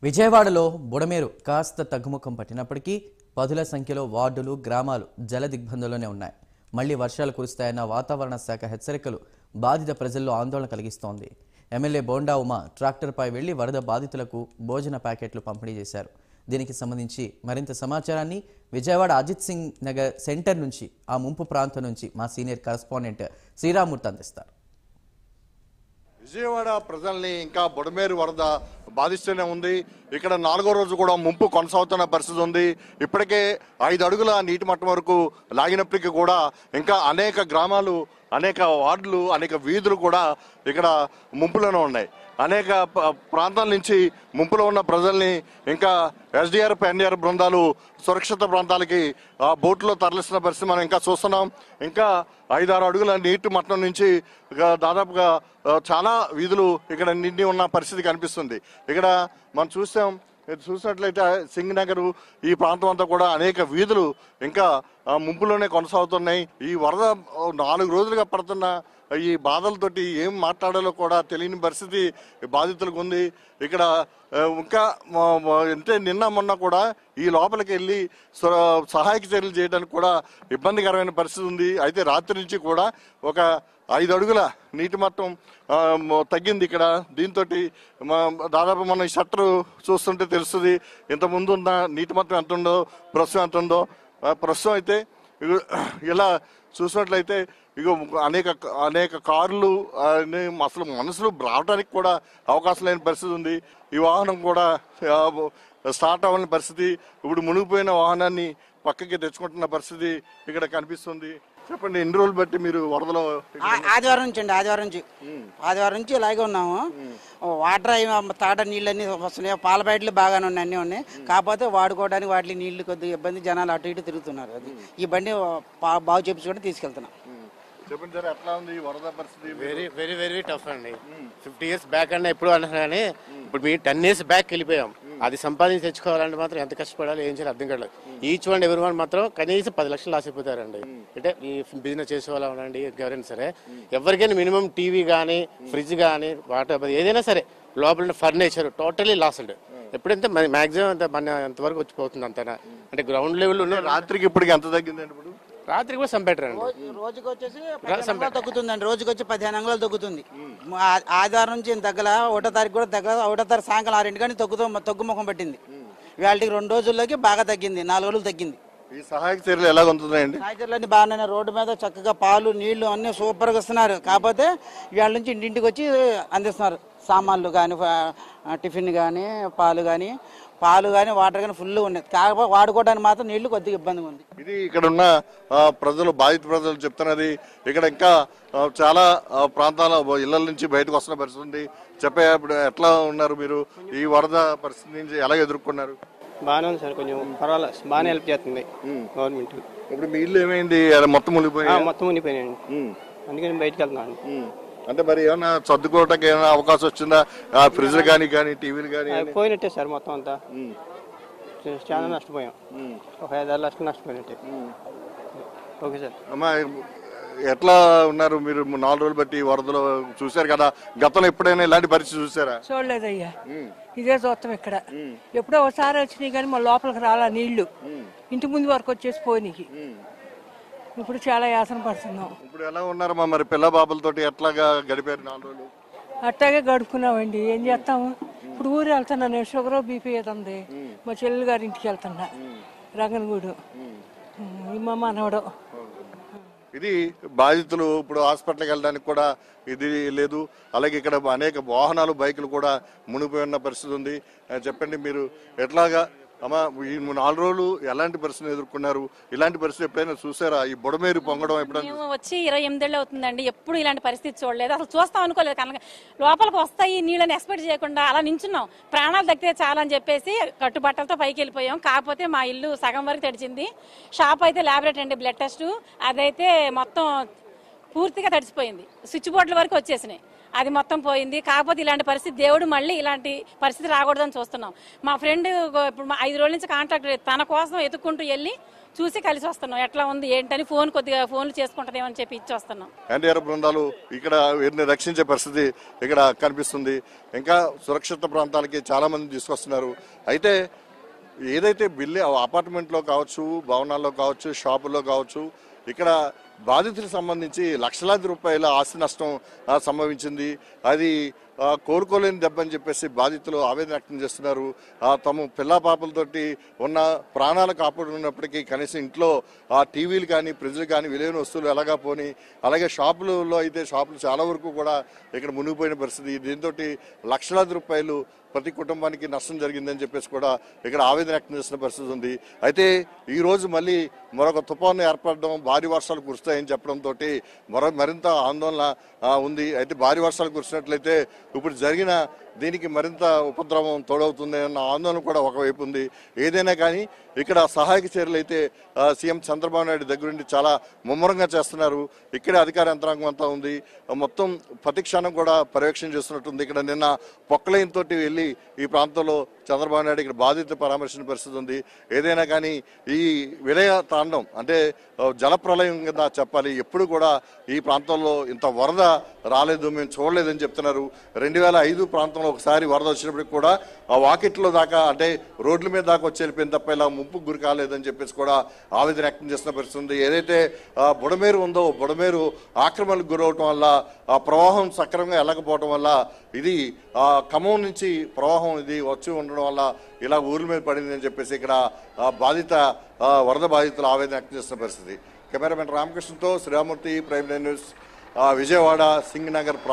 విజయవాడలో బుడమేరు కాస్త తగ్గుముఖం పట్టినప్పటికీ పదుల సంఖ్యలో వార్డులు గ్రామాలు జల దిగ్బంధంలోనే ఉన్నాయి. మళ్లీ వర్షాలు కురుస్తాయన్న వాతావరణ శాఖ హెచ్చరికలు బాధిత ప్రజల్లో ఆందోళన కలిగిస్తోంది. ఎమ్మెల్యే బోండా ఉమా ట్రాక్టర్పై వెళ్లి వరద బాధితులకు భోజన ప్యాకెట్లు పంపిణీ చేశారు. దీనికి సంబంధించి మరింత సమాచారాన్ని విజయవాడ అజిత్ సింగ్ నగర్ సెంటర్ నుంచి ఆ ముంపు ప్రాంతం నుంచి మా సీనియర్ కరెస్పాండెంట్ శ్రీరామూర్తి అందిస్తారు. విజయవాడ ప్రజల్ని ఇంకా బుడమేరు వరద బాధిస్తూనే ఉంది. ఇక్కడ 4వ రోజు కూడా ముంపు కొనసాగుతున్న పరిస్థితి ఉంది. ఇప్పటికే 5 అడుగుల నీటి మట్టం వరకు లాగినప్పటికీ కూడా ఇంకా అనేక గ్రామాలు, అనేక వార్డులు, అనేక వీధులు కూడా ఇక్కడ ముంపులోనే ఉన్నాయి. అనేక ప్రాంతాల నుంచి ముంపులో ఉన్న ప్రజల్ని ఇంకా ఎస్డీఆర్ఎఫ్, ఎన్డీఆర్ఎఫ్ బృందాలు సురక్షిత ప్రాంతాలకి బోట్లో తరలిస్తున్న పరిస్థితి మనం ఇంకా చూస్తున్నాం. ఇంకా 5-6 అడుగుల నీటి మట్టం నుంచి దాదాపుగా చాలా వీధులు ఇక్కడ నిండి ఉన్న పరిస్థితి కనిపిస్తుంది. ఇక్కడ మనం చూసినట్లయితే సింగ్ నగర్ ఈ ప్రాంతం అంతా కూడా అనేక వీధులు ఇంకా ముంపులోనే కొనసాగుతున్నాయి. ఈ వరద 4 రోజులుగా పడుతున్న ఈ బాధలతోటి ఏం మాట్లాడాలో కూడా తెలియని పరిస్థితి బాధితులకు ఉంది. ఇక్కడ ఇంకా అంటే నిన్న మొన్న కూడా ఈ లోపలికి వెళ్ళి సహాయక చర్యలు చేయడానికి కూడా ఇబ్బందికరమైన పరిస్థితి ఉంది. అయితే రాత్రి నుంచి కూడా ఒక 5 అడుగుల నీటి మట్టం తగ్గింది ఇక్కడ. దీంతో దాదాపు మనం ఈ షట్టర్ చూస్తుంటే తెలుస్తుంది ఇంతకుముందు ఉన్న నీటి మట్టం ఎంత ఉందో, ప్రస్తుతం ఎంత ఉందో. ప్రస్తుతం అయితే ఇలా చూసినట్లయితే ఇక అనేక కార్లు అసలు మనుషులు రావడానికి కూడా అవకాశం లేని పరిస్థితి ఉంది. ఈ వాహనం కూడా స్టార్ట్ అవ్వని పరిస్థితి. ఇప్పుడు మునిగిపోయిన వాహనాన్ని పక్కకి తెచ్చుకుంటున్న పరిస్థితి ఇక్కడ కనిపిస్తుంది. చెప్పండి, ఎన్ని రోజులు బట్టి మీరు వరదలో? ఆదివారం నుంచి ఇలాగే ఉన్నాము. వాటర్ తాట నీళ్ళన్నీ వస్తున్నాయి, పాల బయటలు బాగానే ఉన్నాయి, అన్నీ ఉన్నాయి. కాకపోతే వాడుకోవడానికి వాటి నీళ్లు కొద్దిగా ఇబ్బంది, జనాలు అటు ఇటు తిరుగుతున్నారు. అది ఈ బండి బాగు చేపించుకొని తీసుకెళ్తున్నాం. చెప్పండి సార్, ఎట్లా ఉంది వరద పరిస్థితి? వెరీ వెరీ టఫ్ అండి. 50 years బ్యాక్ అన్న ఎప్పుడు అంటున్నా కానీ ఇప్పుడు మీ 10 years బ్యాక్ వెళ్ళిపోయాం. అది సంపాదించి తెచ్చుకోవాలంటే మాత్రం ఎంత కష్టపడాలి, ఏం చేయాలి అర్థం కాలేదు. ఈచ్ వన్ ఎవరి వన్ మాత్రం కనీసం 10 లక్షలు లాస్ అయిపోతారండి. అంటే ఈ బిజినెస్ చేసే వాళ్ళు అవనండి, ఎవరైనా సరే ఎవరికైనా మినిమం టీవీ కానీ, ఫ్రిడ్జ్ కానీ, వాటర్ ఏదైనా సరే లోపల ఫర్నిచర్ టోటలీ లాస్ అండి. ఎప్పుడైతే మాక్సిమం అంత మన ఎంతవరకు వచ్చిపోతుంది అంతేనా. అంటే గ్రౌండ్ లెవెల్ ఉన్న రాత్రికి ఇప్పటికి ఎంత తగ్గిందండి? ఇప్పుడు రాత్రికి కూడా సంపెట్టరు అండి. రోజుకి వచ్చేసి తగ్గుతుందండి. రోజుకి వచ్చి 15 అంగుళాలు తగ్గుతుంది. ఆదివారం నుంచి తగ్గల 1వ తారీఖు కూడా తగ్గ 1వ తారీఖు సాయంకాలం 6 గంటకి తగ్గుముఖం పట్టింది. వాళ్ళకి 2 రోజుల్లోకి బాగా తగ్గింది, 4 రోజులు తగ్గింది. ఈ సహాయక చర్యలు ఎలా ఉంటున్నాయండి? సహాయక చర్యలు అన్ని బాగానే, రోడ్డు మీద చక్కగా పాలు నీళ్లు అన్ని సూపర్గా ఇస్తున్నారు. కాకపోతే వాళ్ళ నుంచి ఇంటింటికి వచ్చి అందిస్తున్నారు. సామాన్లు కానీ, టిఫిన్ కానీ, పాలు కానీ, వాటర్ కానీ ఫుల్ ఉన్నాయి. కాకపోతే వాడుకోవడానికి మాత్రం నీళ్లు కొద్దిగా ఇబ్బందిగా ఉంది. ఇది ఇక్కడ ఉన్న ప్రజలు, బాధిత ప్రజలు చెప్తున్నది. ఇక్కడ ఇంకా చాలా ప్రాంతాల ఇళ్ల నుంచి బయటకు వస్తున్న పరిస్థితి ఉంది. ఇప్పుడు ఎట్లా ఉన్నారు మీరు? ఈ వరద పరిస్థితి నుంచి ఎలా ఎదుర్కొన్నారు? బాగానే ఉంది సార్, కొంచెం పర్వాలేదు, బాగానే హెల్ప్ చేస్తుంది గవర్నమెంట్. ఇప్పుడు మీ ఇల్లు ఏమైంది? మొత్తం మునిగిపోయినాయండి, అందుకని బయటకు వెళ్తున్నాను. అంటే మరి ఏమైనా సర్దుకోవటానికి ఏమైనా అవకాశం వచ్చిందా? ఫ్రిడ్జ్ కానీ టీవీలు కానీ పోయినట్టే సార్, మొత్తం అంతా చాలా నష్టపోయాం. ఒక 5-6 లక్షలు నష్టపోయినట్టే. Okay sir. అమ్మా, ఎట్లా ఉన్నారు మీరు? 4 రోజులు బట్టి వరదలో చూసారు కదా, గతంలో ఎప్పుడైనా ఇలాంటి పరిస్థితి చూసారా? చూడలేదయ్యా, ఇదే చూస్తాం. ఇక్కడ ఎప్పుడో ఒకసారి వచ్చినాయి కానీ మా లోపలికి రాలా నీళ్లు, ఇంటి ముందు వరకు వచ్చేసి పోనీకి. ఇప్పుడు చాలా యాసన పడుతున్నాం. ఇప్పుడు ఎలా ఉన్నారమ్మా మరి? పిల్ల బాబులతో ఎట్లాగా గడిపారు 4 రోజులు? అట్టాగే గడుపుకున్నామండి, ఏం చేస్తాము. ఇప్పుడు ఊరు వెళ్తున్నా, నేను షుగర్ బీపీ ఏదంది, మా చెల్లెలు గారి ఇంటికి వెళ్తున్నా, రంగనగూడు. మా మనవడు. ఇది బాధితులు ఇప్పుడు హాస్పిటల్కి వెళ్ళడానికి కూడా ఇది లేదు. అలాగే ఇక్కడ అనేక వాహనాలు, బైకులు కూడా మునిగిపోయి ఉన్న పరిస్థితి ఉంది. చెప్పండి, మీరు ఎట్లాగా అమ్మా ఈ 4 రోజులు ఎలాంటి పరిస్థితిని ఎదుర్కొన్నారు? ఇలాంటి పరిస్థితి ఎప్పుడైనా చూసారా? ఈ బుడమేరు పొంగడం ఎప్పుడైనా? మేము వచ్చి 28 ఏళ్ళు అవుతుందండి, ఎప్పుడు ఇలాంటి పరిస్థితి చూడలేదు. అసలు చూస్తాం అనుకోలేదు. కనుక లోపలికి వస్తాయి నీళ్ళని ఎక్స్పెక్ట్ చేయకుండా అలా నించున్నాం. ప్రాణాలు దక్కితే చాలని చెప్పేసి కట్టుబట్టలతో పైకి వెళ్ళిపోయాం. కాకపోతే మా ఇల్లు సగం వరకు తడిచింది. షాప్ అయితే ల్యాబొరేటరీ అండి, బ్లడ్ టెస్ట్ అదైతే మొత్తం పూర్తిగా తడిసిపోయింది. స్విచ్ బోర్డుల వరకు వచ్చేసినాయి, అది మొత్తం పోయింది. కాకపోతే ఇలాంటి పరిస్థితి దేవుడు మళ్ళీ ఇలాంటి పరిస్థితి రాకూడదని చూస్తున్నాం. మా ఫ్రెండ్ ఇప్పుడు 5 రోజుల నుంచి కాంట్రాక్ట్ తన కోసం ఎత్తుక్కుంటూ వెళ్ళి చూసి కలిసి వస్తున్నాం. ఎట్లా ఉంది ఏంటని కొద్దిగా ఫోన్లు చేసుకుంటుందేమని చెప్పి ఇచ్చి వస్తున్నాం. ఎన్డీఆర్ఎఫ్ బృందాలు ఇక్కడ వీరిని రక్షించే పరిస్థితి ఇక్కడ కనిపిస్తుంది. ఇంకా సురక్షిత ప్రాంతాలకి చాలా మంది తీసుకొస్తున్నారు. అయితే ఏదైతే అపార్ట్మెంట్లో కావచ్చు, భవనాల్లో కావచ్చు, షాపుల్లో కావచ్చు, ఇక్కడ బాధితులకు సంబంధించి లక్షలాది రూపాయల ఆస్తి నష్టం సంభవించింది. అది కోలుకోలేని దెబ్బని చెప్పేసి బాధితులు ఆవేదన వ్యక్తం చేస్తున్నారు. తమ పిల్ల పాపలతోటి ఉన్న ప్రాణాలు కాపాడుకున్నప్పటికీ కనీసం ఇంట్లో టీవీలు కానీ, ఫ్రిడ్జ్లు కానీ, విలువైన వస్తువులు ఎలాగా పోని, అలాగే షాపులలో అయితే షాపులు చాలా వరకు కూడా ఇక్కడ మునిగిపోయిన పరిస్థితి. దీంతో లక్షలాది రూపాయలు ప్రతి కుటుంబానికి నష్టం జరిగిందని చెప్పేసి కూడా ఇక్కడ ఆవేదన వ్యక్తం చేస్తున్న పరిస్థితి ఉంది. అయితే ఈ రోజు మళ్ళీ మరొక తుఫాను ఏర్పడడం, భారీ వర్షాలు కురుస్తాయని చెప్పడంతో మరింత ఆందోళన ఉంది. అయితే భారీ వర్షాలు కురిసినట్లయితే ఇప్పుడు జరిగిన దీనికి మరింత ఉపద్రవం తోడవుతుంది అన్న ఆందోళన కూడా ఒకవైపు ఉంది. ఏదైనా కానీ ఇక్కడ సహాయక చర్యలు అయితే సీఎం చంద్రబాబు నాయుడు దగ్గరుండి చాలా ముమ్మరంగా చేస్తున్నారు. ఇక్కడే అధికార యంత్రాంగం అంతా ఉంది. మొత్తం ప్రతి క్షణం కూడా పర్యవేక్షణ చేస్తున్నట్టుంది. ఇక్కడ నిన్న పొక్కలైన్ తోటి వెళ్ళి ఈ ప్రాంతంలో చంద్రబాబు నాయుడు ఇక్కడ బాధితులు పరామర్శించిన పరిస్థితి ఉంది. ఏదైనా కానీ ఈ విలయ తాండం అంటే జలప్రలయం కింద చెప్పాలి. ఎప్పుడు కూడా ఈ ప్రాంతంలో ఇంత వరద రాలేదు, మేము చూడలేదని చెప్తున్నారు. 2005 ప్రాంతంలో ఒకసారి వరద వచ్చినప్పటికి కూడా ఆ వాకిట్లో దాకా అంటే రోడ్ల మీద దాకా వచ్చి వెళ్ళిపోయింది తప్ప ఇలా ముంపుకు గురి కాలేదని చెప్పేసి కూడా ఆవేదన వ్యక్తం చేస్తున్న పరిస్థితి ఉంది. ఏదైతే బుడమేరు ఉందో, బుడమేరు ఆక్రమణకు గురవటం వల్ల ఆ ప్రవాహం సక్రమంగా వెళ్ళకపోవటం వల్ల ఇది ఖమ్మం నుంచి ప్రవాహం ఇది వచ్చి ఉండడం వల్ల ఇలా ఊర్ల మీద పడింది అని చెప్పేసి ఇక్కడ వరద బాధితులు ఆవేదన వ్యక్తం చేస్తున్న పరిస్థితి. కెమెరామెన్ రామకృష్ణతో శ్రీరామూర్తి, ప్రైమ్ న్యూస్, విజయవాడ సింగ్ నగర్ ప్రాంతం.